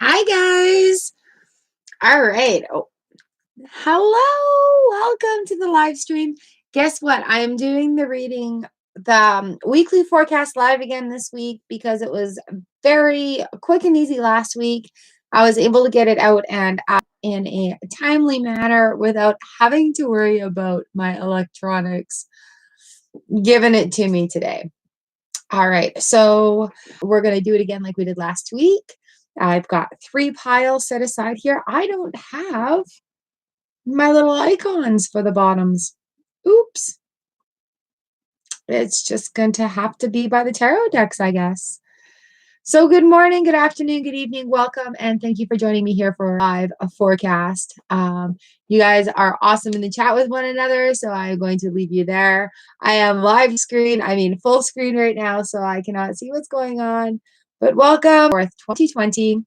Hi guys. All right. Oh, hello. Welcome to the live stream. Guess what? I am doing the reading, the weekly forecast live again this week because it was very quick and easy last week. I was able to get it out and out in a timely manner without having to worry about my electronics giving it to me today. All right, so we're going to do it again like we did last week. I've got 3 piles set aside here. I don't have my little icons for the bottoms. Oops. It's just going to have to be by the tarot decks, I guess. So good morning, good afternoon, good evening, welcome, and thank you for joining me here for a forecast. You guys are awesome in the chat with one another, so I'm going to leave you there. I am full screen right now, so I cannot see what's going on, but welcome for 2020.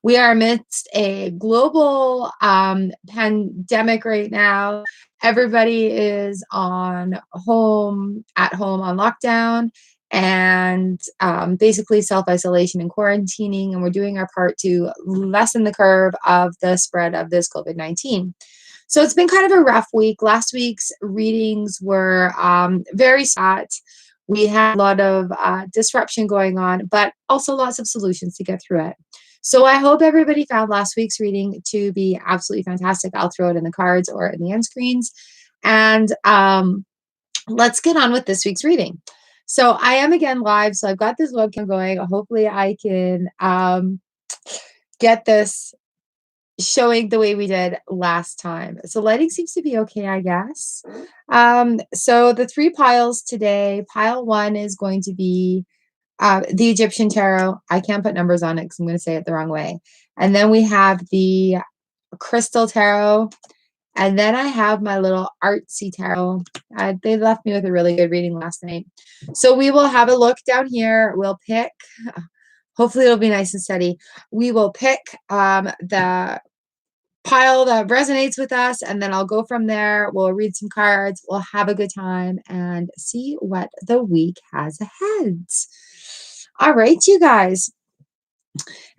We are amidst a global pandemic right now. Everybody is at home on lockdown and basically self-isolation and quarantining, and we're doing our part to lessen the curve of the spread of this COVID-19. So it's been kind of a rough week. Last week's readings were very sad. We had a lot of disruption going on, but also lots of solutions to get through it. So I hope everybody found last week's reading to be absolutely fantastic. I'll throw it in the cards or in the end screens. And let's get on with this week's reading. So I am again live. So I've got this webcam going. Hopefully I can get this showing the way we did last time. So lighting seems to be okay, I guess. So the 3 piles today, pile 1 is going to be the Egyptian tarot. I can't put numbers on it because I'm going to say it the wrong way. And then we have the crystal tarot. And then I have my little artsy tarot. They left me with a really good reading last night. So we will have a look down here. We'll pick, hopefully it'll be nice and steady. We will pick the pile that resonates with us, and then I'll go from there. We'll read some cards. We'll have a good time and see what the week has ahead. All right, you guys.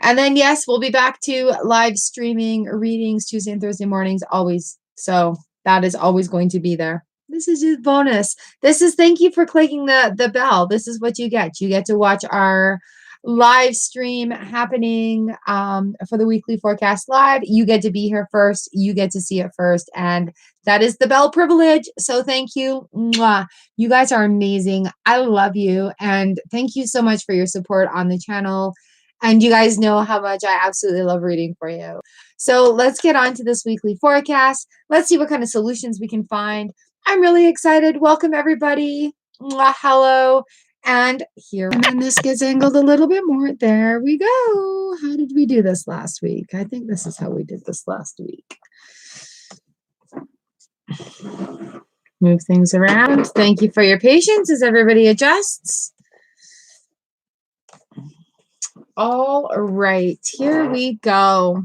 And then, yes, we'll be back to live streaming readings Tuesday and Thursday mornings, always. So that is always going to be there. This is just bonus. Thank you for clicking the bell. This is what you get. You get to watch our live stream happening for the weekly forecast live. You get to be here first. You get to see it first. And that is the bell privilege. So thank you. Mwah. You guys are amazing. I love you. And thank you so much for your support on the channel. And you guys know how much I absolutely love reading for you. So let's get on to this weekly forecast. Let's see what kind of solutions we can find. I'm really excited. Welcome, everybody. Mwah, hello. And here, and then this gets angled a little bit more. There we go. How did we do this last week? I think this is how we did this last week. Move things around. Thank you for your patience as everybody adjusts. All right, here we go.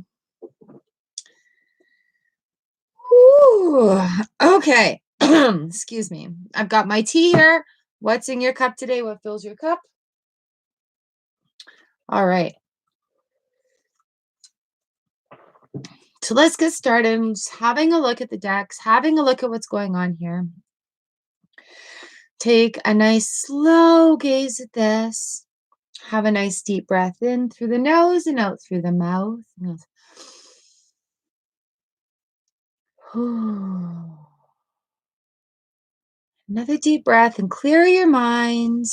Ooh, okay. Excuse me. I've got my tea here. What's in your cup today? What fills your cup? All right. So let's get started. I'm just having a look at the decks, having a look at what's going on here. Take a nice slow gaze at this. Have a nice deep breath in through the nose and out through the mouth. Another deep breath and clear your mind.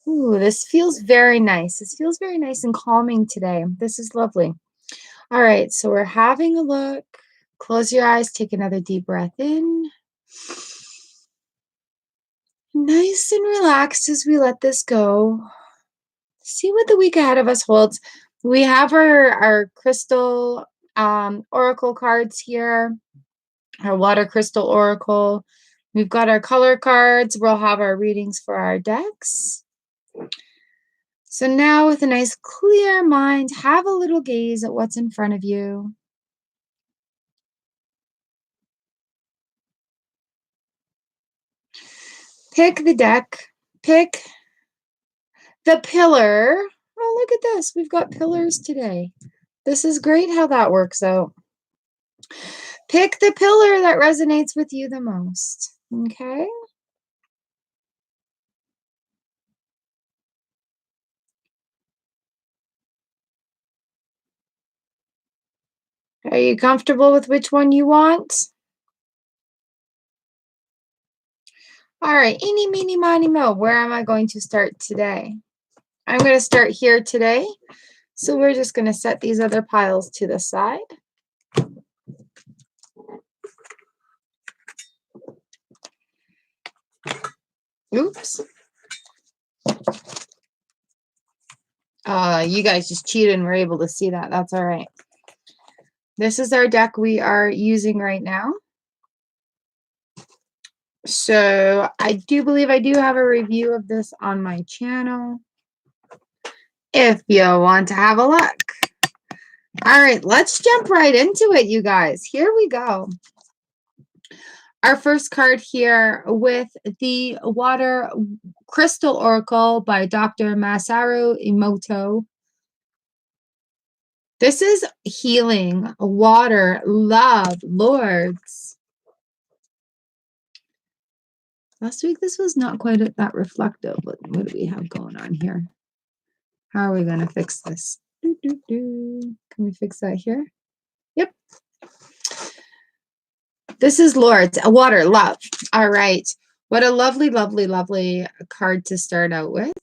Ooh, this feels very nice. This feels very nice and calming today. This is lovely. All right, so we're having a look. Close your eyes, take another deep breath in. Nice and relaxed as we let this go. See what the week ahead of us holds. We have our crystal oracle cards here, our water crystal oracle. We've got our color cards. We'll have our readings for our decks. So now with a nice clear mind, have a little gaze at what's in front of you. Pick the deck. Pick the pillar. Oh, look at this. We've got pillars today. This is great how that works out. Pick the pillar that resonates with you the most. Okay. Are you comfortable with which one you want? All right. Eeny, meeny, miny, mo. Where am I going to start today? I'm going to start here today. So we're just going to set these other piles to the side. Oops. You guys just cheated and were able to see that. That's all right. This is our deck we are using right now. So I do believe I do have a review of this on my channel, if you want to have a look. All right, let's jump right into it, you guys. Here we go. Our first card here with the Water Crystal Oracle by Dr. Masaru Emoto. This is healing, water, love, lords. Last week, this was not quite that reflective. What do we have going on here? How are we going to fix this? Can we fix that here? Yep. This is Lords, water, love. All right. What a lovely, lovely, lovely card to start out with.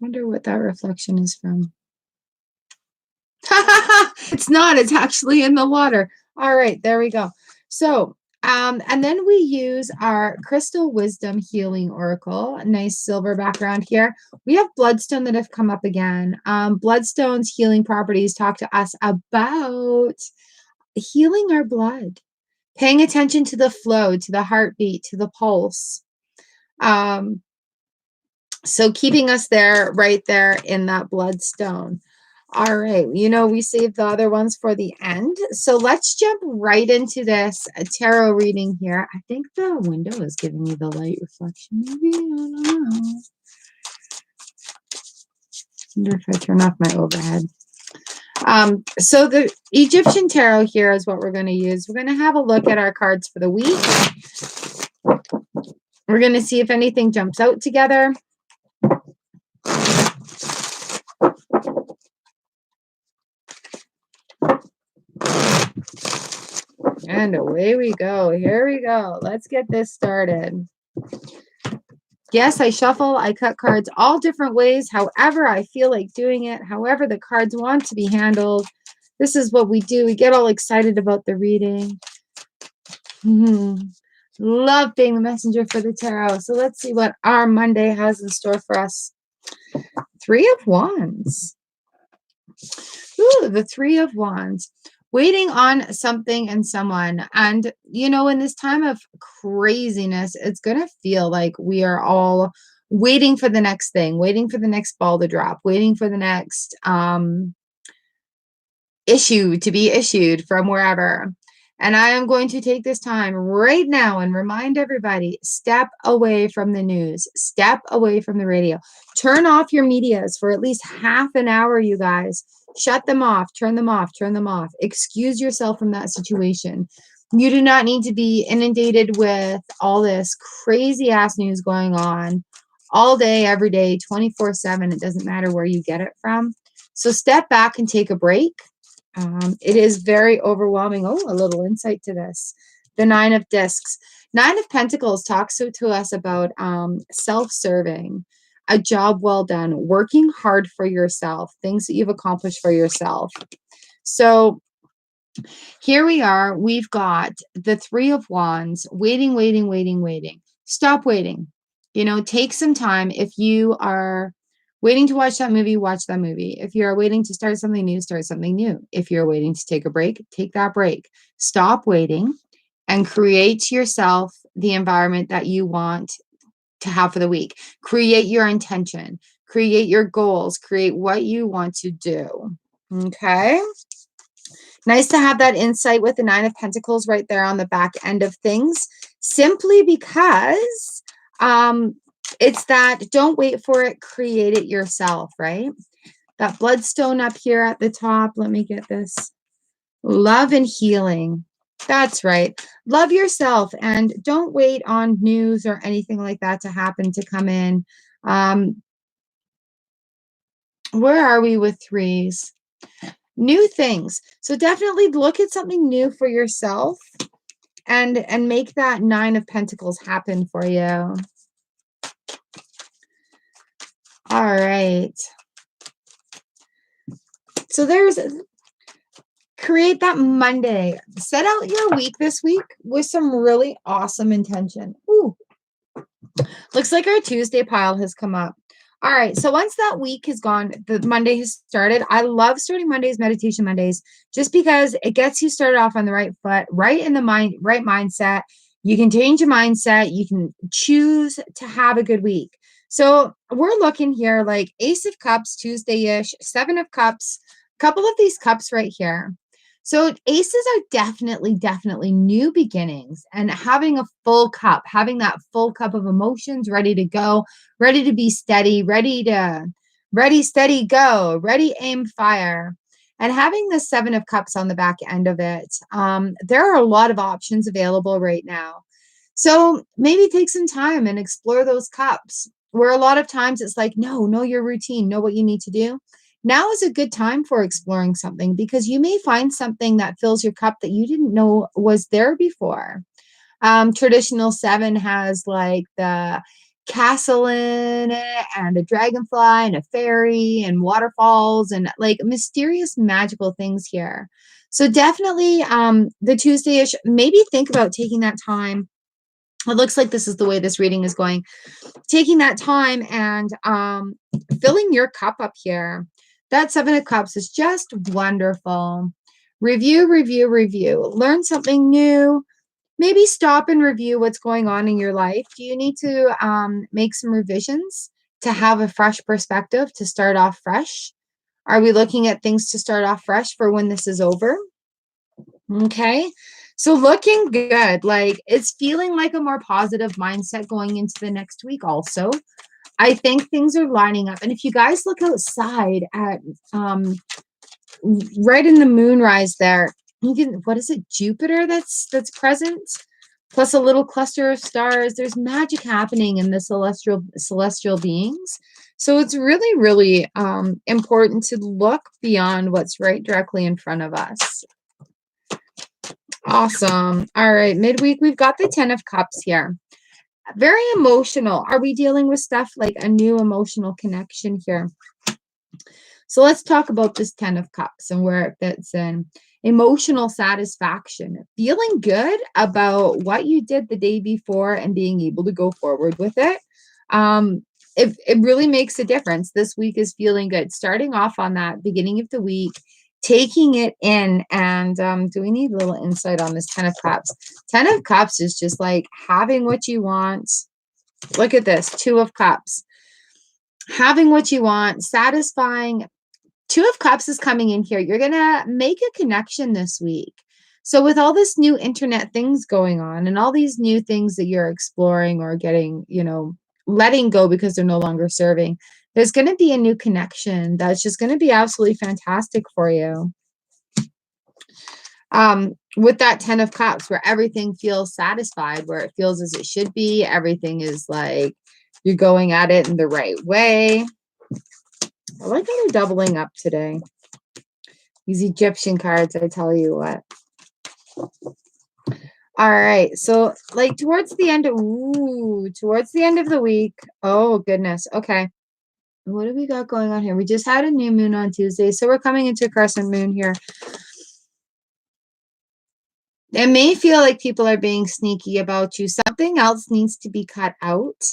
Wonder what that reflection is from. It's not. It's actually in the water. All right. There we go. So, and then we use our Crystal Wisdom Healing Oracle. A nice silver background here. We have Bloodstone that have come up again. Bloodstone's healing properties talk to us about healing our blood, paying attention to the flow, to the heartbeat, to the pulse. So keeping us there, right there in that bloodstone. All right, you know, we saved the other ones for the end. So let's jump right into this tarot reading here. I think the window is giving me the light reflection. Maybe, I don't know. I wonder if I turn off my overhead. So the Egyptian tarot here is what we're going to use. We're going to have a look at our cards for the week. We're going to see if anything jumps out together. And away we go. Here we go. Let's get this started. Yes, I shuffle, I cut cards all different ways, however I feel like doing it, however the cards want to be handled. This is what we do. We get all excited about the reading. Love being the messenger for the tarot. So let's see what our Monday has in store for us. Three of Wands. Ooh, the Three of Wands. Waiting on something and someone. And, you know, in this time of craziness, it's going to feel like we are all waiting for the next thing, waiting for the next ball to drop, waiting for the next issue to be issued from wherever. And I am going to take this time right now and remind everybody, step away from the news, step away from the radio, turn off your medias for at least half an hour, you guys. Shut them off, turn them off, turn them off. Excuse yourself from that situation. You do not need to be inundated with all this crazy ass news going on all day, every day, 24/7. It doesn't matter where you get it from. So step back and take a break. It is very overwhelming. Oh, a little insight to this. The Nine of Discs. Nine of Pentacles talks to us about self-serving, a job well done, working hard for yourself, things that you've accomplished for yourself. So here we are. We've got the Three of Wands, waiting, waiting, waiting, waiting. Stop waiting. You know, take some time. If you are waiting to watch that movie, watch that movie. If you're waiting to start something new, start something new. If you're waiting to take a break, take that break. Stop waiting and create yourself the environment that you want to have for the week. Create your intention, create your goals, create what you want to do. Okay. Nice to have that insight with the Nine of Pentacles right there on the back end of things, simply because It's that don't wait for it, create it yourself, right? That bloodstone up here at the top. Let me get this. Love and healing. That's right. Love yourself and don't wait on news or anything like that to happen to come in. Um, where are we with threes? New things. So definitely look at something new for yourself and make that 9 of Pentacles happen for you. All right. So there's create that Monday. Set out your week this week with some really awesome intention. Ooh. Looks like our Tuesday pile has come up. All right. So once that week is gone, the Monday has started. I love starting Mondays, meditation Mondays, just because it gets you started off on the right foot, right in the right mindset. You can change your mindset. You can choose to have a good week. So we're looking here like Ace of Cups, Tuesday-ish, 7 of Cups, a couple of these cups right here. So aces are definitely new beginnings and having a full cup, having that full cup of emotions ready to go, ready to be steady, ready, steady, go, ready, aim, fire. And having the 7 of Cups on the back end of it, there are a lot of options available right now. So maybe take some time and explore those cups where a lot of times it's like, no, know your routine, know what you need to do. Now is a good time for exploring something because you may find something that fills your cup that you didn't know was there before. Traditional 7 has like the castle in it and a dragonfly and a fairy and waterfalls and like mysterious magical things here. So definitely the Tuesday-ish, maybe think about taking that time. It looks like this is the way this reading is going. Taking that time and filling your cup up here. That 7 of Cups is just wonderful. Review, review, review. Learn something new. Maybe stop and review what's going on in your life. Do you need to make some revisions to have a fresh perspective, to start off fresh? Are we looking at things to start off fresh for when this is over? Okay. So looking good. Like it's feeling like a more positive mindset going into the next week also. I think things are lining up. And if you guys look outside at right in the moonrise there, you can, what is it, Jupiter that's present, plus a little cluster of stars. There's magic happening in the celestial beings. So it's really important to look beyond what's right directly in front of us. Awesome. All right, midweek, we've got the 10 of Cups here. Very emotional. Are we dealing with stuff like a new emotional connection here? So let's talk about this 10 of Cups and where it fits in. Emotional satisfaction, feeling good about what you did the day before and being able to go forward with it. It really makes a difference. This week is feeling good. Starting off on that beginning of the week, taking it in, and do we need a little insight on this 10 of Cups? 10 of Cups is just like having what you want. Look at this, 2 of Cups. Having what you want, satisfying. 2 of Cups is coming in here. You're going to make a connection this week. So with all this new internet things going on and all these new things that you're exploring or getting, letting go because they're no longer serving, there's going to be a new connection that's just going to be absolutely fantastic for you. With that 10 of Cups, where everything feels satisfied, where it feels as it should be, everything is like you're going at it in the right way. I like how they're doubling up today. These Egyptian cards, I tell you what. All right. So like towards the end of the week. Oh, goodness. Okay. What do we got going on here? We just had a new moon on Tuesday. So we're coming into a crescent moon here. It may feel like people are being sneaky about you. Something else needs to be cut out.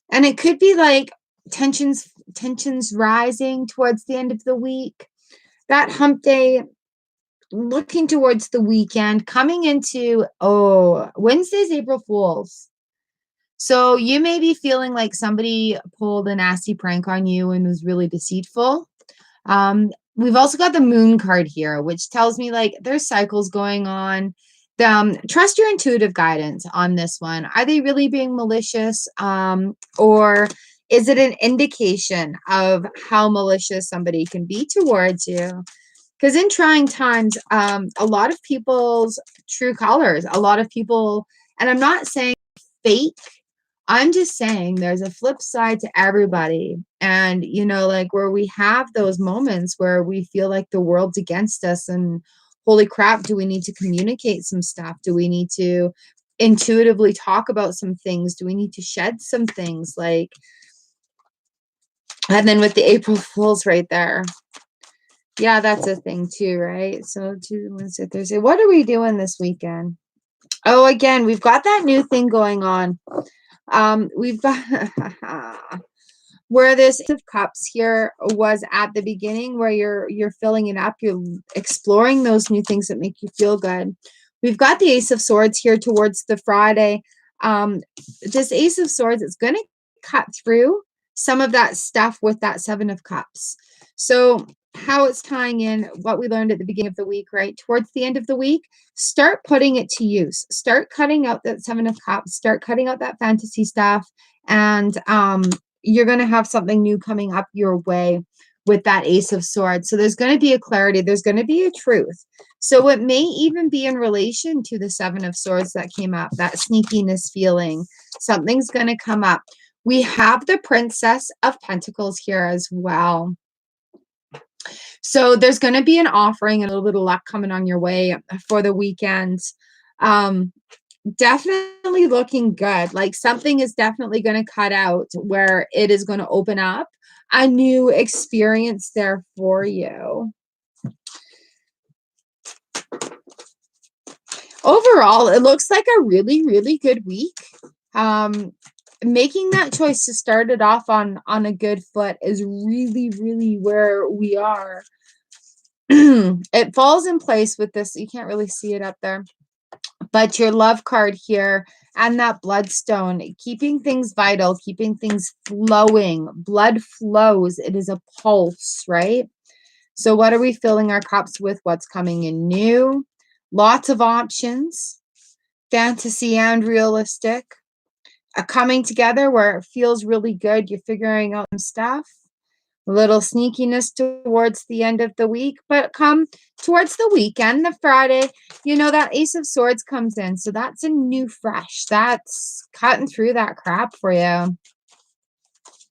And it could be like tensions rising towards the end of the week. That hump day, looking towards the weekend, coming into, Wednesday's April Fool's. So you may be feeling like somebody pulled a nasty prank on you and was really deceitful. We've also got the moon card here, which tells me like there's cycles going on. Trust your intuitive guidance on this one. Are they really being malicious? Or is it an indication of how malicious somebody can be towards you? Because in trying times, a lot of people's true colors, a lot of people, and I'm not saying fake, I'm just saying there's a flip side to everybody. And, like where we have those moments where we feel like the world's against us and holy crap, do we need to communicate some stuff? Do we need to intuitively talk about some things? Do we need to shed some things? And then with the April Fools right there. Yeah, that's a thing too, right? So Tuesday, Wednesday, Thursday. What are we doing this weekend? Oh, again, we've got that new thing going on. We've got where this of cups here was at the beginning, where you're filling it up, you're exploring those new things that make you feel good. We've got the Ace of Swords here towards the Friday. This Ace of Swords is going to cut through some of that stuff with that Seven of Cups. So how it's tying in what we learned at the beginning of the week, right? Towards the end of the week, start putting it to use. Start cutting out that Seven of Cups. Start cutting out that fantasy stuff. And you're going to have something new coming up your way with that Ace of Swords. So there's going to be a clarity. There's going to be a truth. So it may even be in relation to the Seven of Swords that came up, that sneakiness feeling. Something's going to come up. We have the Princess of Pentacles here as well. So there's going to be an offering and a little bit of luck coming on your way for the weekend. Definitely looking good. Like something is definitely going to cut out where it is going to open up a new experience there for you. Overall, it looks like a really, really good week. Making that choice to start it off on a good foot is really, really where we are. It falls in place with this. You can't really see it up there, but your love card here and that bloodstone, keeping things vital, keeping things flowing. Blood flows. It is a pulse, right? So what are we filling our cups with? What's coming in new? Lots of options, fantasy and realistic. A coming together where it feels really good. You're figuring out some stuff. A little sneakiness towards the end of the week, but come towards the weekend, the Friday, that Ace of Swords comes in. So that's a new fresh. That's cutting through that crap for you.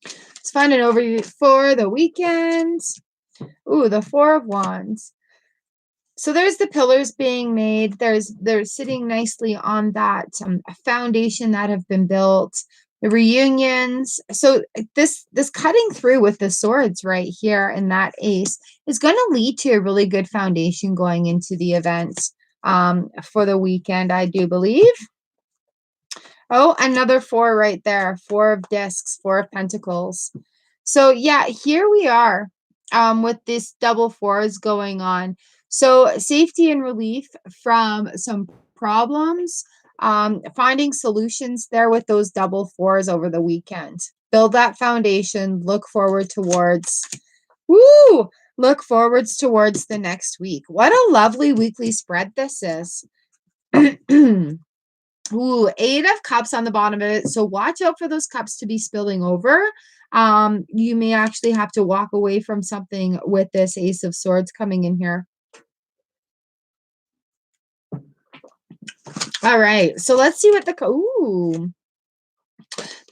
Let's find an overview for the weekend. Ooh, the Four of Wands. So there's the pillars being made. They're sitting nicely on that foundation that have been built. The reunions. So this cutting through with the swords right here and that ace is going to lead to a really good foundation going into the event for the weekend, I do believe. Oh, another four right there. Four of discs, Four of Pentacles. So yeah, here we are with this double fours going on. So safety and relief from some problems, finding solutions there with those double fours over the weekend. Build that foundation, look forward towards, look forwards towards the next week. What a lovely weekly spread this is. Ooh, Eight of Cups on the bottom of it. So watch out for those cups to be spilling over. You may actually have to walk away from something with this Ace of Swords coming in here. All right, so let's see what the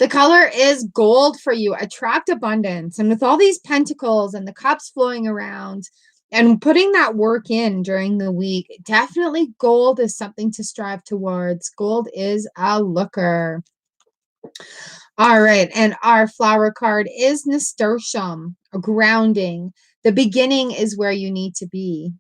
color is gold for you. Attract abundance. And with all these pentacles and the cups flowing around and putting that work in during the week, definitely gold is something to strive towards. Gold is a looker. All right, and our flower card is nasturtium, grounding. The beginning is where you need to be.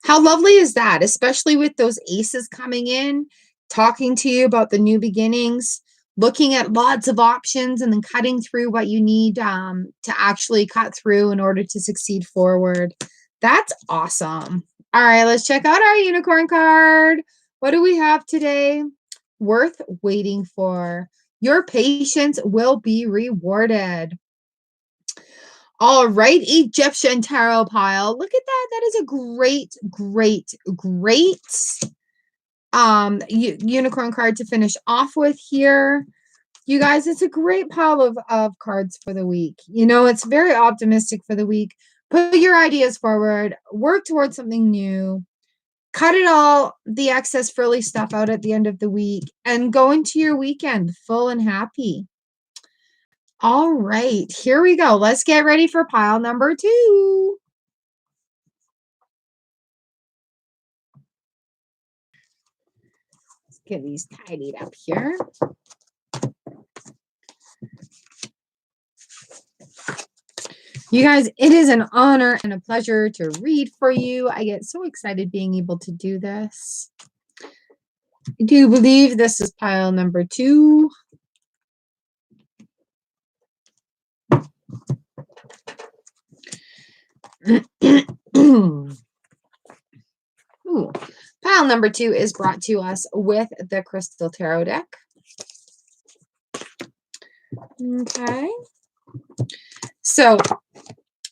How lovely is that, especially with those aces coming in, talking to you about the new beginnings, looking at lots of options and then cutting through what you need to actually cut through in order to succeed forward. That's awesome. All right, let's check out our unicorn card. What do we have today? Worth waiting for. Your patience will be rewarded. All right, Egyptian tarot pile. Look at that. That is a great unicorn card to finish off with here. You guys, it's a great pile of cards for the week. You know, it's very optimistic for the week. Put your ideas forward, work towards something new, cut it all, the excess frilly stuff out at the end of the week, and go into your weekend full and happy. All right, here we go. Let's get ready for pile number 2. Let's get these tidied up here. You guys, it is an honor and a pleasure to read for you. I get so excited being able to do this. Do you believe this is pile number 2? Ooh. Pile number 2 is brought to us with the Crystal Tarot deck. Okay. So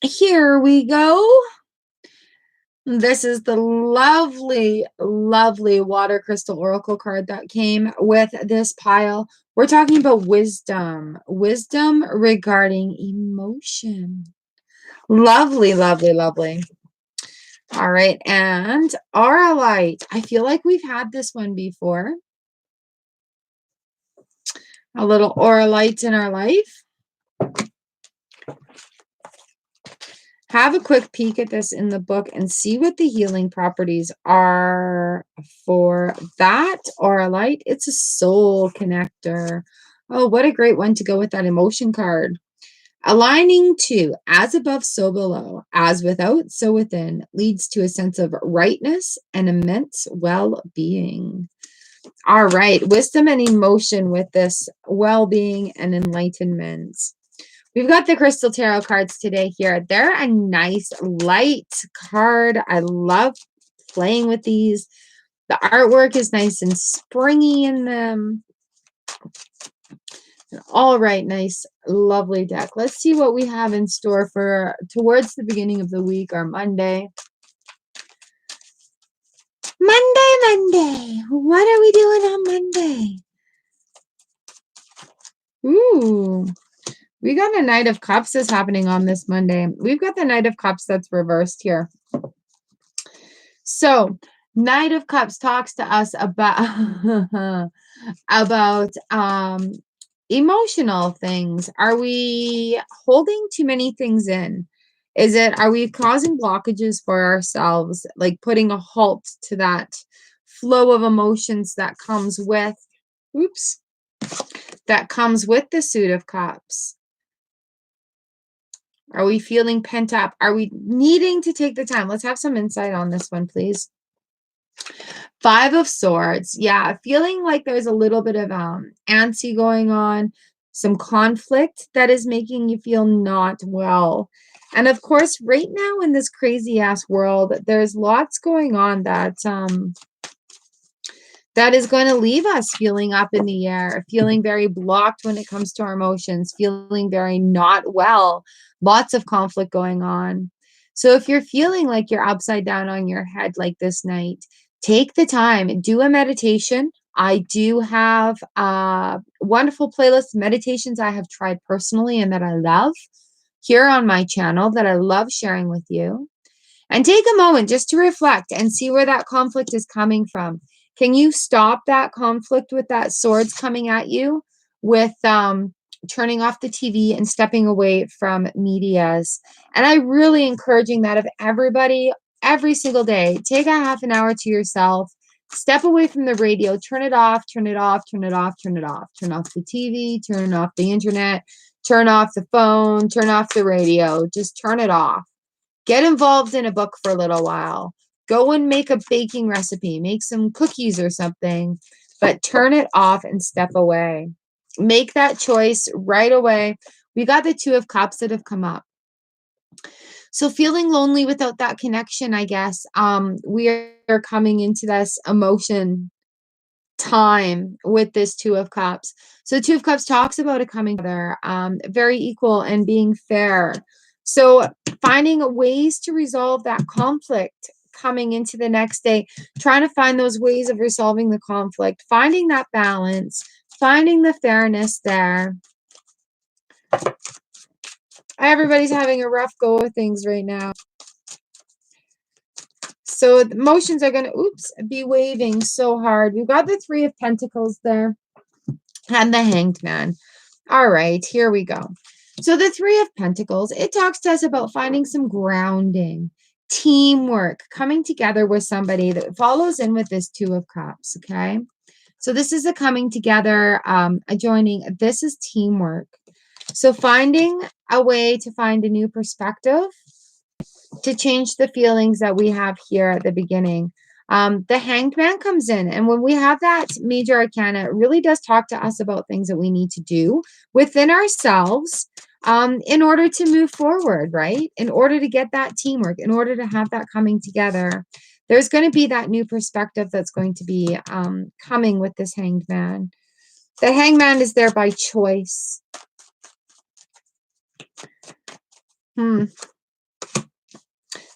here we go. This is the lovely, lovely water crystal oracle card that came with this pile. We're talking about wisdom regarding emotion. Lovely, lovely, lovely. All right, and Aura Light. I feel like we've had this one before. A little Aura Light in our life. Have a quick peek at this in the book and see what the healing properties are for that Aura Light. It's a soul connector. Oh, what a great one to go with that emotion card. Aligning to as above, so below, as without, so within, leads to a sense of rightness and immense well-being. All right, wisdom and emotion with this well-being and enlightenment. We've got the Crystal Tarot cards today here. They're a nice light card. I love playing with these. The artwork is nice and springy in them. All right, nice, lovely deck. Let's see what we have in store for towards the beginning of the week, or Monday. Monday. What are we doing on Monday? Ooh. We got a Knight of Cups that's happening on this Monday. We've got the Knight of Cups that's reversed here. So, Knight of Cups talks to us about emotional things. Are we holding too many things in? Are we causing blockages for ourselves, like putting a halt to that flow of emotions that comes with, that comes with the Suit of Cups? Are we feeling pent up? Are we needing to take the time? Let's have some insight on this one, please. 5 of Swords. Yeah, feeling like there's a little bit of antsy going on, some conflict that is making you feel not well. And of course, right now in this crazy ass world, there's lots going on that is going to leave us feeling up in the air, feeling very blocked when it comes to our emotions, feeling very not well, lots of conflict going on. So if you're feeling like you're upside down on your head like this night, take the time, do a meditation. I do have a wonderful playlist meditations I have tried personally and that I love here on my channel that I love sharing with you. And take a moment just to reflect and see where that conflict is coming from. Can you stop that conflict with that swords coming at you with turning off the TV and stepping away from medias? And I'm really encouraging that of everybody every single day. Take a half an hour to yourself. Step away from the radio. Turn it off, turn it off, turn it off, turn it off. Turn off the TV, turn off the internet, turn off the phone, turn off the radio. Just turn it off. Get involved in a book for a little while. Go and make a baking recipe. Make some cookies or something, but turn it off and step away. Make that choice right away. We got the 2 of Cups that have come up. So feeling lonely without that connection, I guess. We are coming into this emotion time with this 2 of Cups. So 2 of Cups talks about it coming together, very equal and being fair. So finding ways to resolve that conflict coming into the next day, trying to find those ways of resolving the conflict, finding that balance, finding the fairness there. Everybody's having a rough go of things right now. So the emotions are going to, be waving so hard. We've got the Three of Pentacles there and the Hanged Man. All right, here we go. So the Three of Pentacles, it talks to us about finding some grounding, teamwork, coming together with somebody that follows in with this Two of Cups, okay? So this is a coming together, a joining. This is teamwork. So finding a way to find a new perspective to change the feelings that we have here at the beginning. The Hanged Man comes in, and when we have that major arcana, it really does talk to us about things that we need to do within ourselves in order to move forward, right? In order to get that teamwork, in order to have that coming together. There's going to be that new perspective that's going to be coming with this Hanged Man. The Hanged Man is there by choice.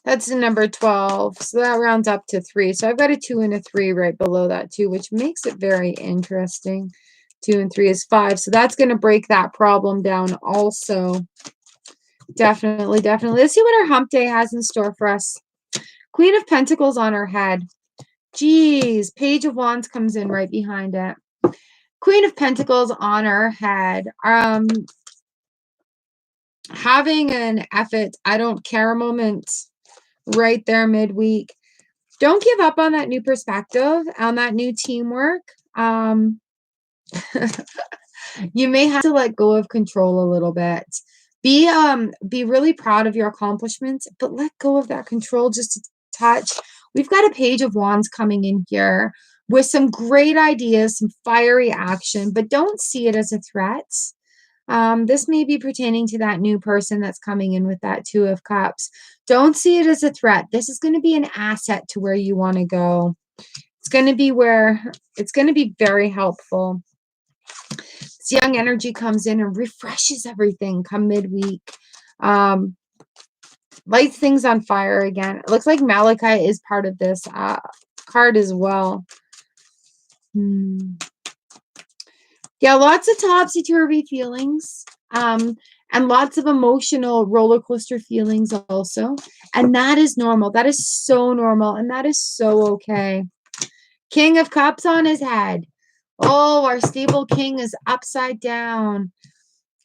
That's the number 12. So that rounds up to 3. So I've got a 2 and a 3 right below that too, which makes it very interesting. 2 and 3 is 5. So that's going to break that problem down also. Definitely, definitely. Let's see what our hump day has in store for us. Queen of Pentacles on her head. Geez, Page of Wands comes in right behind it. Queen of Pentacles on her head. Having an effort, I don't care moment right there midweek. Don't give up on that new perspective, on that new teamwork. You may have to let go of control a little bit. Be really proud of your accomplishments, but let go of that control just a touch. We've got a Page of Wands coming in here with some great ideas, some fiery action, but don't see it as a threat. This may be pertaining to that new person that's coming in with that Two of Cups. Don't see it as a threat. This is going to be an asset to where you want to go. It's going to be very helpful. This young energy comes in and refreshes everything come midweek. Lights things on fire again. It looks like Malachite is part of this card as well. Yeah, lots of topsy-turvy feelings. And lots of emotional roller coaster feelings also. And that is normal. That is so normal. And that is so okay. King of Cups on his head. Oh, our stable king is upside down.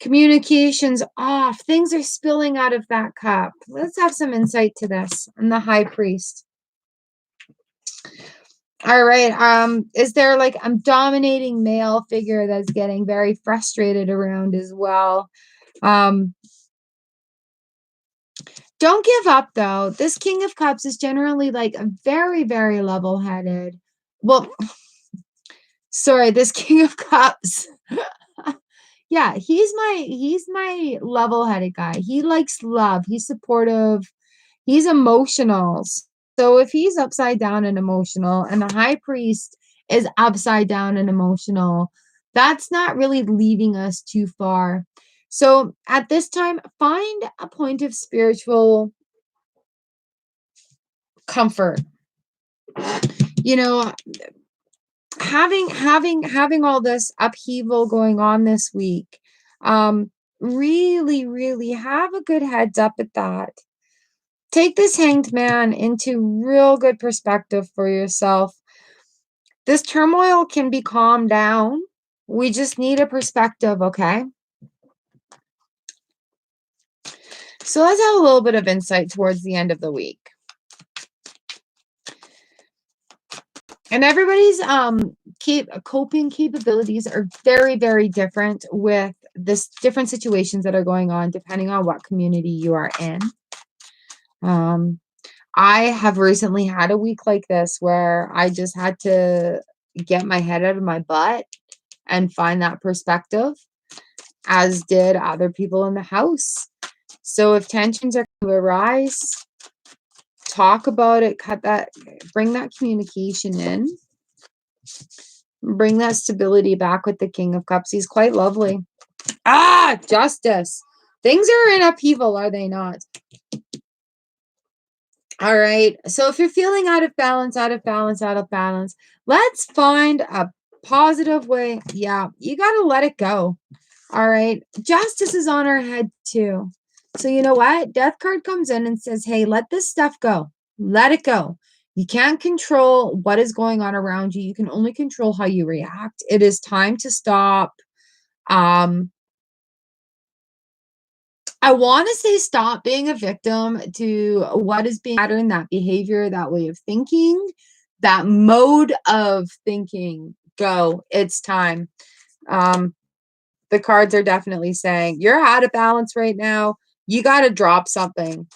Communications off. Things are spilling out of that cup. Let's have some insight to this. And the High Priest. All right. Is there like a dominating male figure that's getting very frustrated around as well? Don't give up though. This King of Cups is generally like a very, very level-headed. Well, sorry, this King of Cups. Yeah, he's my level-headed guy. He likes love. He's supportive. He's emotional. So if he's upside down and emotional, and the High Priest is upside down and emotional, that's not really leading us too far. So at this time, find a point of spiritual comfort. You know, having all this upheaval going on this week, really have a good heads up at that. Take this Hanged Man into real good perspective for yourself. This turmoil can be calmed down. We just need a perspective, okay? So let's have a little bit of insight towards the end of the week. And everybody's coping capabilities are very, very different with this different situations that are going on depending on what community you are in. I have recently had a week like this where I just had to get my head out of my butt and find that perspective, as did other people in the house. So if tensions are going to arise, talk about it, bring that communication in, bring that stability back with the King of Cups. He's quite lovely. Justice. Things are in upheaval, are they not? All right. So if you're feeling out of balance, let's find a positive way. Yeah, you got to let it go. All right. Justice is on our head too. So you know what? Death card comes in and says, hey, let this stuff go. Let it go. You can't control what is going on around you. You can only control how you react. It is time to stop. Um, I want to say stop being a victim to what is being pattern, that behavior, that way of thinking, that mode of thinking. Go. It's time. Um, the cards are definitely saying you're out of balance right now. You got to drop something.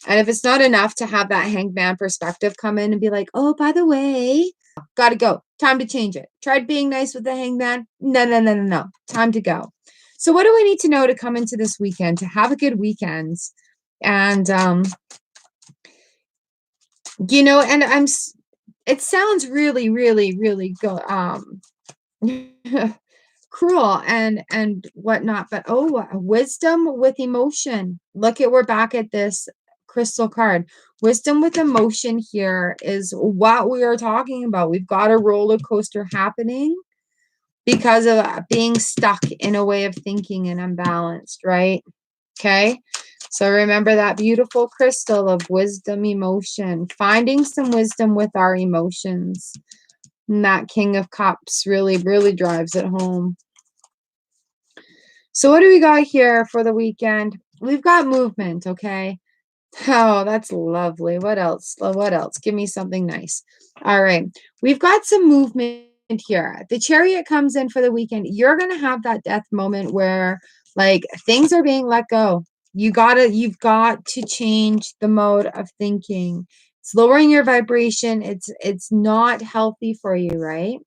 And if it's not enough to have that hangman perspective come in and be like, oh, by the way, got to go. Time to change it. Tried being nice with the hangman. No, no, no, no, no. Time to go. So what do we need to know to come into this weekend, to have a good weekend? And, and it sounds really, really, really good. Cruel and whatnot, but wisdom with emotion. Look at, we're back at this crystal card. Wisdom with emotion here is what we are talking about. We've got a roller coaster happening because of being stuck in a way of thinking and unbalanced, right? Okay. So remember that beautiful crystal of wisdom, emotion, finding some wisdom with our emotions. And that King of Cups really, really drives it home. So what do we got here for the weekend? We've got movement, okay? Oh, that's lovely. What else? What else? Give me something nice. All right. We've got some movement here. The Chariot comes in for the weekend. You're going to have that death moment where like things are being let go. You've got to change the mode of thinking. It's lowering your vibration. It's not healthy for you, right?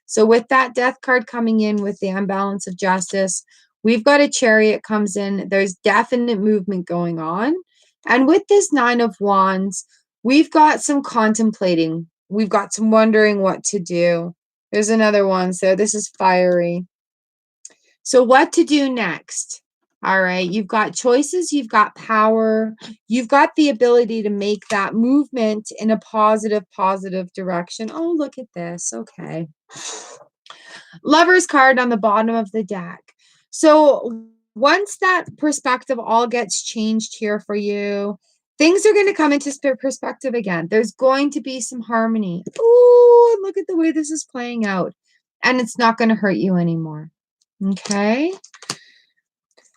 So with that death card coming in with the unbalance of justice, we've got a Chariot comes in. There's definite movement going on. And with this Nine of Wands, we've got some contemplating. We've got some wondering what to do. There's another one. So this is fiery. So what to do next? All right. You've got choices. You've got power. You've got the ability to make that movement in a positive direction. Oh, look at this. Okay. Lover's card on the bottom of the deck. So once that perspective all gets changed here for you, things are going to come into perspective again. There's going to be some harmony. Ooh, look at the way this is playing out. And it's not going to hurt you anymore. Okay.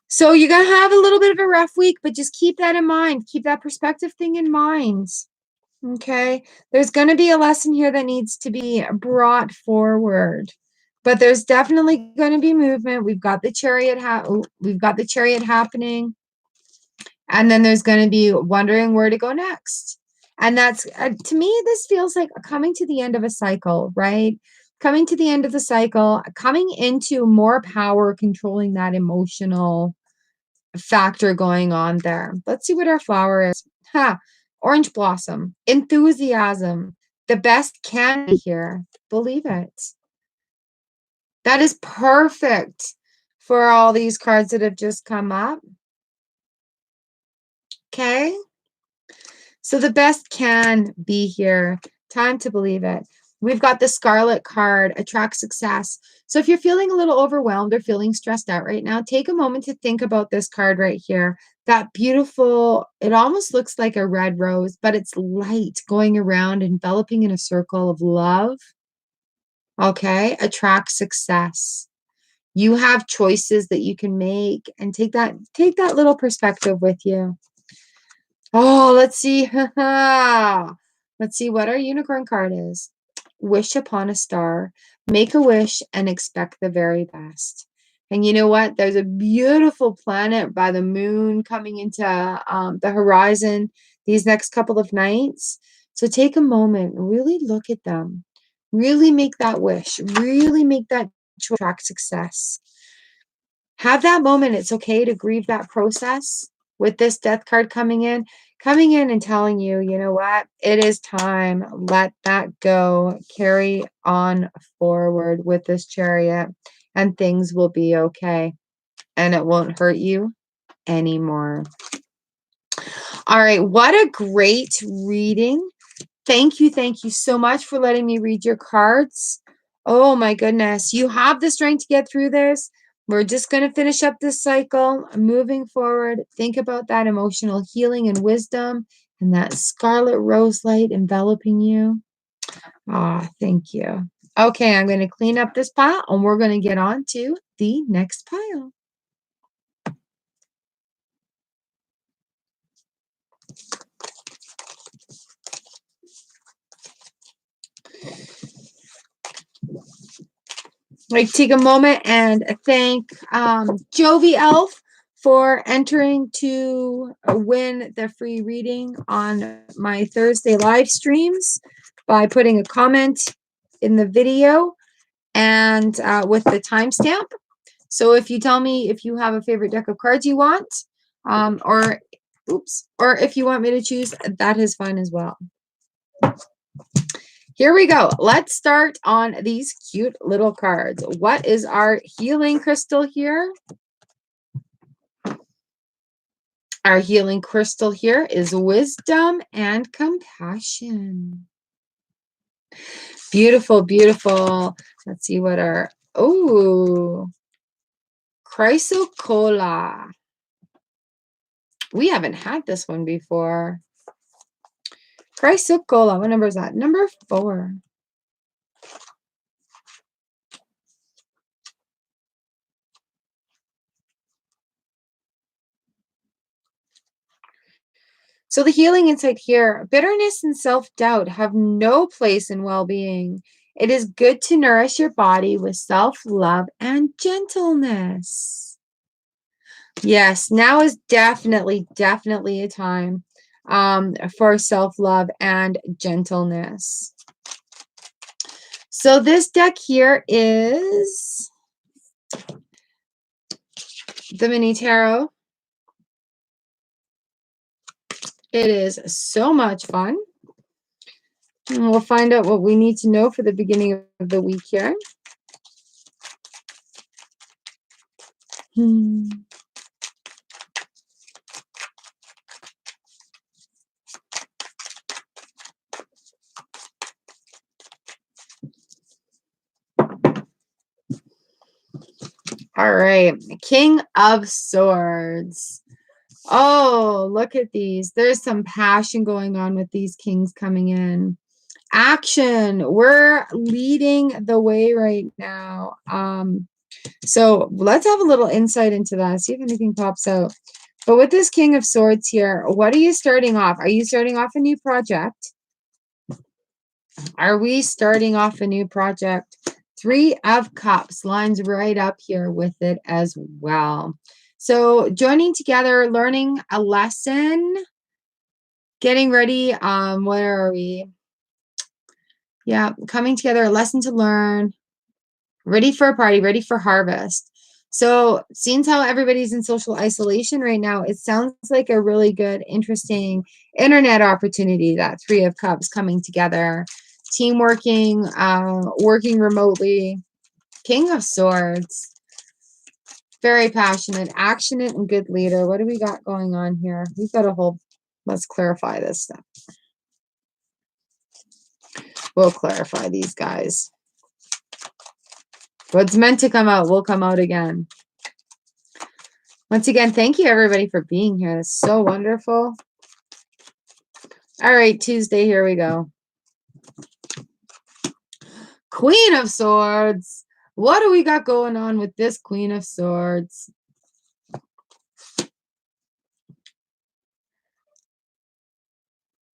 So you're going to have a little bit of a rough week, but just keep that in mind. Keep that perspective thing in mind. Okay. There's going to be a lesson here that needs to be brought forward. But there's definitely going to be movement. We've got the Chariot happening. And then there's going to be wondering where to go next. And that's to me, this feels like coming to the end of a cycle, right? Coming to the end of the cycle, coming into more power, controlling that emotional factor going on there. Let's see what our flower is. Orange blossom, enthusiasm. The best can be here. Believe it. That is perfect for all these cards that have just come up. Okay. So the best can be here. Time to believe it. We've got the Scarlet card, attract success. So if you're feeling a little overwhelmed or feeling stressed out right now, take a moment to think about this card right here. That beautiful, it almost looks like a red rose, but it's light going around, enveloping in a circle of love. Okay, attract success. You have choices that you can make, and take that little perspective with you. Oh, let's see. Let's see what our unicorn card is. Wish upon a star. Make a wish and expect the very best. And you know what? There's a beautiful planet by the moon coming into the horizon these next couple of nights. So take a moment, really look at them. Really make that wish. Really make that choice to attract success. Have that moment. It's okay to grieve that process with this death card coming in and telling you, you know what? It is time. Let that go. Carry on forward with this Chariot, and things will be okay. And it won't hurt you. anymore. All right, what a great reading. Thank you so much for letting me read your cards. Oh my goodness, you have the strength to get through this. We're just going to finish up this cycle, moving forward. Think about that emotional healing and wisdom and that scarlet rose light enveloping you. Ah, thank you. Okay, I'm going to clean up this pile and we're going to get on to the next pile. Like, take a moment and thank Jovi Elf for entering to win the free reading on my Thursday live streams by putting a comment in the video and with the timestamp. So if you tell me if you have a favorite deck of cards you want, or if you want me to choose, that is fine as well. Here we go. Let's start on these cute little cards. What is our healing crystal here? Our healing crystal here is wisdom and compassion. Beautiful, beautiful. Let's see what our, chrysocolla. We haven't had this one before. Chrysocolla, what number is that? Number 4. So the healing insight here, bitterness and self-doubt have no place in well-being. It is good to nourish your body with self-love and gentleness. Yes, now is definitely a time for self-love and gentleness. So this deck here is the mini tarot. It is so much fun. And we'll find out what we need to know for the beginning of the week here. All right, King of Swords. Oh, look at these. There's some passion going on with these kings coming in. Action. We're leading the way right now. So let's have a little insight into that. See if anything pops out. But with this King of Swords here, what are you starting off? Are you starting off a new project? Are we starting off a new project? 3 of Cups lines right up here with it as well. So joining together, learning a lesson, getting ready. Where are we? Yeah, coming together, a lesson to learn, ready for a party, ready for harvest. So seeing how everybody's in social isolation right now, it sounds like a really good, interesting internet opportunity, that 3 of Cups coming together, team working, working remotely. King of Swords, very passionate, actionate, and good leader. What do we got going on here? We've got a whole, let's clarify this stuff. We'll clarify these guys. What's meant to come out will come out again. Once again, thank you everybody for being here. That's so wonderful. All right, Tuesday, here we go. Queen of Swords. What do we got going on with this Queen of Swords?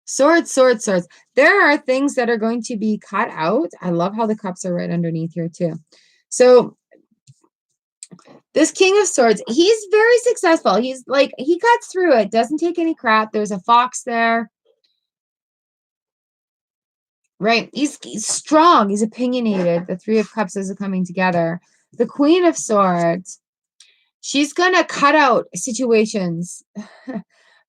Swords, swords, swords. There are things that are going to be cut out. I love how the cups are right underneath here too. So this King of Swords, he's very successful. He's like, he cuts through it, doesn't take any crap. There's a fox there. Right? He's strong. He's opinionated. The 3 of Cups is coming together. The Queen of Swords, she's going to cut out situations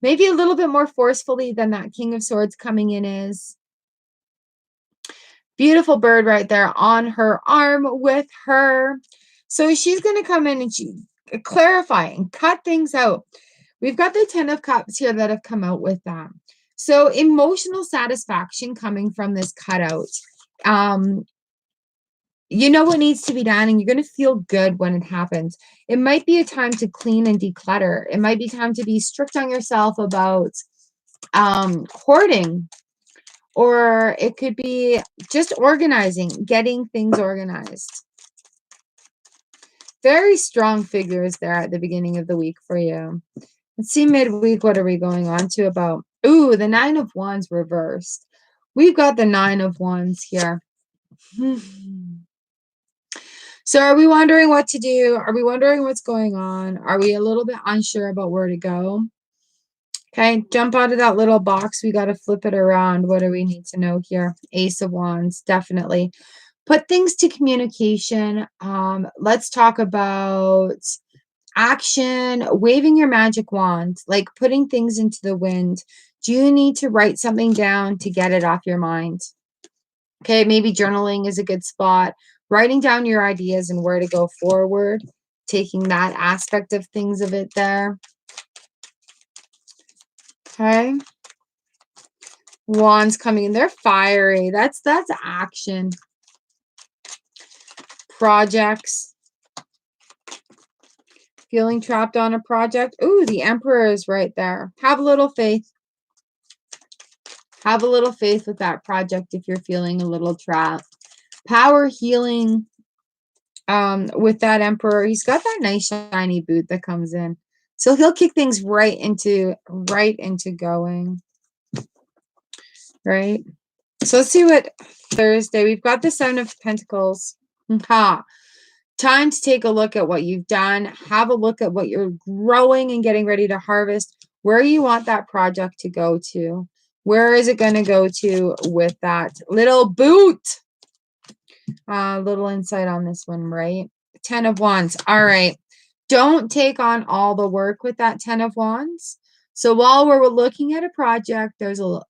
maybe a little bit more forcefully than that King of Swords coming in is. Beautiful bird right there on her arm with her. So she's going to come in and she clarify and cut things out. We've got the 10 of Cups here that have come out with that. So emotional satisfaction coming from this cutout. You know what needs to be done, and you're going to feel good when it happens. It might be a time to clean and declutter. It might be time to be strict on yourself about hoarding, or it could be just organizing, getting things organized. Very strong figures there at the beginning of the week for you. Let's see midweek, what are we going on to about? Ooh, the 9 of Wands reversed. We've got the 9 of Wands here. So are we wondering what to do? Are we wondering what's going on? Are we a little bit unsure about where to go? Okay, jump out of that little box. We got to flip it around. What do we need to know here? Ace of Wands, definitely. Put things to communication. Let's talk about action, waving your magic wand, like putting things into the wind. Do you need to write something down to get it off your mind? Okay, maybe journaling is a good spot. Writing down your ideas and where to go forward, taking that aspect of things of it there. Okay. Wands coming in. They're fiery. That's action. Projects. Feeling trapped on a project. Ooh, the Emperor is right there. Have a little faith. Have a little faith with that project if you're feeling a little trapped. Power healing with that Emperor. He's got that nice shiny boot that comes in. So he'll kick things right into going. Right? So let's see what Thursday. We've got the 7 of Pentacles. Time to take a look at what you've done. Have a look at what you're growing and getting ready to harvest. Where you want that project to go to. Where is it going to go to with that little boot? Little insight on this one, right? 10 of Wands. All right. Don't take on all the work with that 10 of Wands. So while we're looking at a project, there's a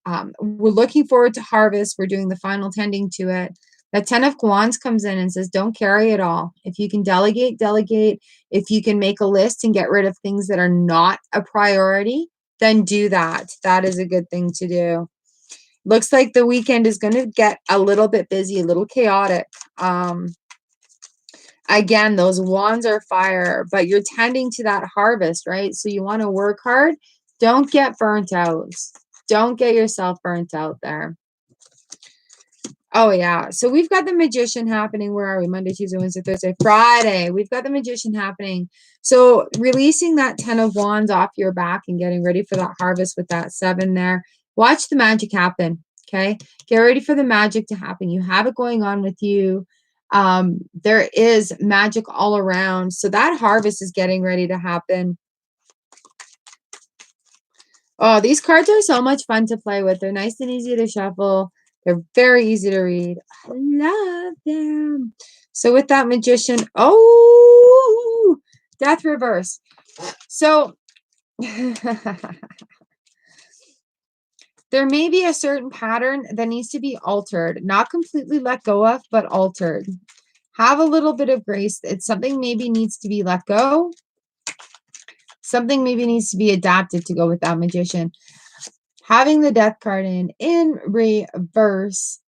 we're looking forward to harvest. We're doing the final tending to it. The 10 of Wands comes in and says, don't carry it all. If you can delegate, delegate. If you can make a list and get rid of things that are not a priority, then do that. That is a good thing to do. Looks like the weekend is going to get a little bit busy, a little chaotic. Again, those wands are fire, but you're tending to that harvest, right? So you want to work hard. Don't get burnt out. Don't get yourself burnt out there. Oh, yeah. So we've got the Magician happening. Where are we? Monday, Tuesday, Wednesday, Thursday, Friday. We've got the Magician happening. So releasing that 10 of Wands off your back and getting ready for that harvest with that 7 there. Watch the magic happen. Okay. Get ready for the magic to happen. You have it going on with you. There is magic all around. So that harvest is getting ready to happen. Oh, these cards are so much fun to play with. They're nice and easy to shuffle. They're very easy to read. I love them. So with that Magician, oh, Death reverse. So there may be a certain pattern that needs to be altered, not completely let go of, but altered. Have a little bit of grace. It's something maybe needs to be let go. Something maybe needs to be adapted to go with that Magician. Having the Death card in reverse,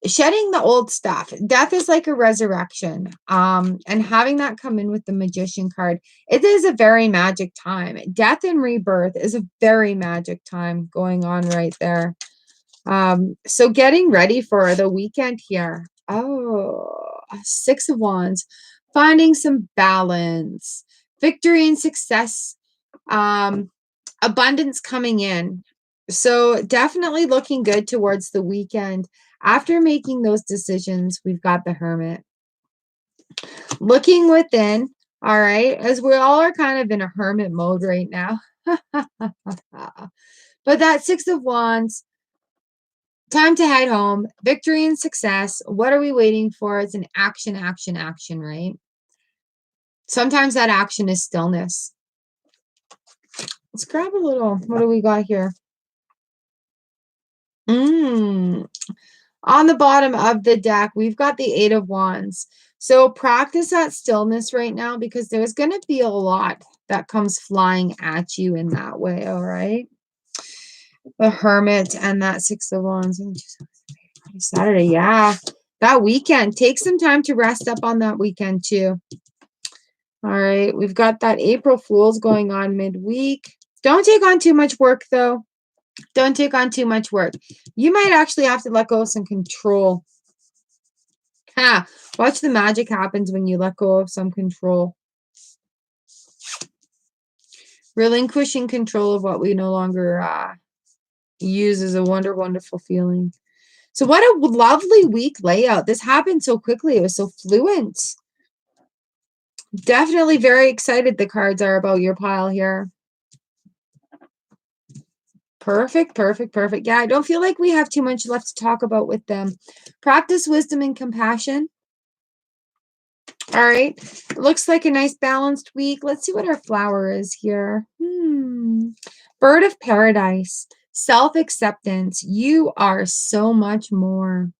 shedding the old stuff. Death is like a resurrection. And having that come in with the Magician card, it is a very magic time. Death and rebirth is a very magic time going on right there. So getting ready for the weekend here. Oh, 6 of Wands. Finding some balance. Victory and success. Abundance coming in. So definitely looking good towards the weekend. After making those decisions, we've got the Hermit. Looking within, all right, as we all are kind of in a hermit mode right now. But that 6 of Wands, time to head home. Victory and success. What are we waiting for? It's an action, action, action, right? Sometimes that action is stillness. Let's grab a little. What do we got here? On the bottom of the deck, we've got the 8 of Wands. So practice that stillness right now because there's going to be a lot that comes flying at you in that way, all right? The Hermit and that Six of Wands. Saturday, yeah. That weekend. Take some time to rest up on that weekend too. All right, we've got that April Fools going on midweek. Don't take on too much work, though. Don't take on too much work. You might actually have to let go of some control. Ha! Watch the magic happens when you let go of some control. Relinquishing control of what we no longer use is a wonderful feeling. So what a lovely week layout. This happened so quickly. It was so fluent. Definitely very excited the cards are about your pile here. Perfect, perfect, perfect. Yeah, I don't feel like we have too much left to talk about with them. Practice wisdom and compassion. All right. It looks like a nice balanced week. Let's see what our flower is here. Bird of paradise. Self-acceptance. You are so much more.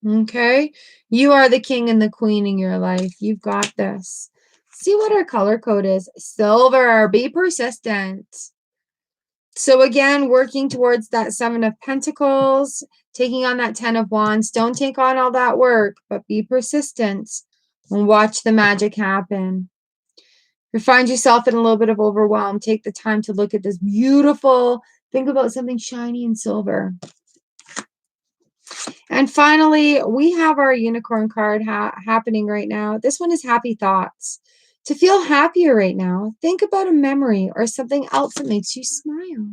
Okay. You are the king and the queen in your life. You've got this. See what our color code is. Silver. Be persistent. So again, working towards that Seven of Pentacles, taking on that Ten of Wands. Don't take on all that work, but be persistent and watch the magic happen. If you find yourself in a little bit of overwhelm, take the time to look at this beautiful, think about something shiny and silver. And finally, we have our unicorn card happening right now. This one is happy thoughts. To feel happier right now, think about a memory or something else that makes you smile.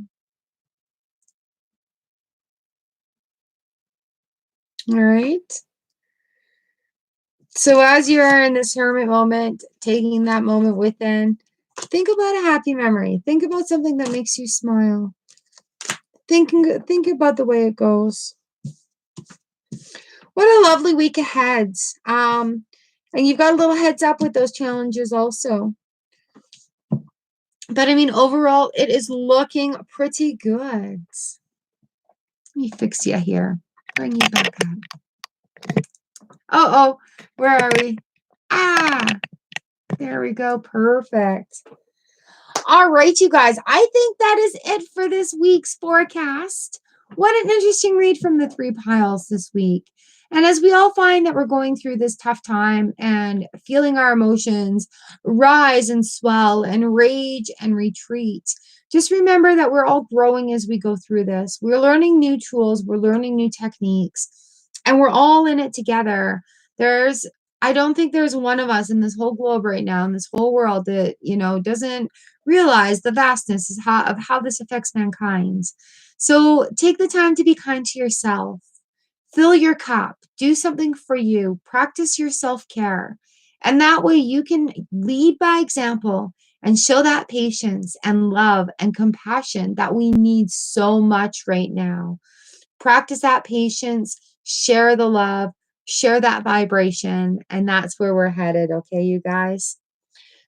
All right. So as you are in this hermit moment, taking that moment within, think about a happy memory. Think about something that makes you smile. Think about the way it goes. What a lovely week ahead. And you've got a little heads up with those challenges also. But I mean, overall, it is looking pretty good. Let me fix you here. Bring you back up. Oh, where are we? There we go. Perfect. All right, you guys. I think that is it for this week's forecast. What an interesting read from the three piles this week. And as we all find that we're going through this tough time and feeling our emotions rise and swell and rage and retreat, just remember that we're all growing as we go through this. We're learning new tools, we're learning new techniques, and we're all in it together. I don't think there's one of us in this whole globe right now, in this whole world that, doesn't realize the vastness of how this affects mankind. So take the time to be kind to yourself. Fill your cup. Do something for you. Practice your self-care. And that way you can lead by example and show that patience and love and compassion that we need so much right now. Practice that patience, share the love, share that vibration, and that's where we're headed, okay, you guys?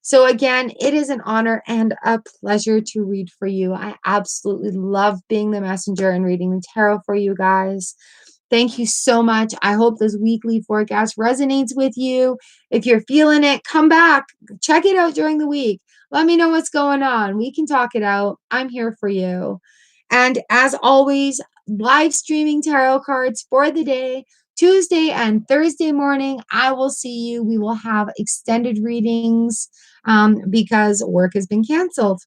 So again, it is an honor and a pleasure to read for you. I absolutely love being the messenger and reading the tarot for you guys. Thank you so much. I hope this weekly forecast resonates with you. If you're feeling it, come back. Check it out during the week. Let me know what's going on. We can talk it out. I'm here for you. And as always, live streaming tarot cards for the day. Tuesday and Thursday morning, I will see you. We will have extended readings because work has been canceled.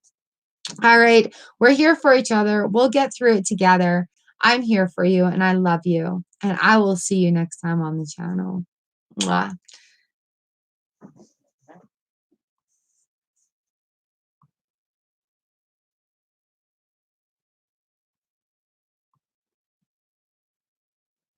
All right. We're here for each other. We'll get through it together. I'm here for you and I love you. And I will see you next time on the channel. Mwah.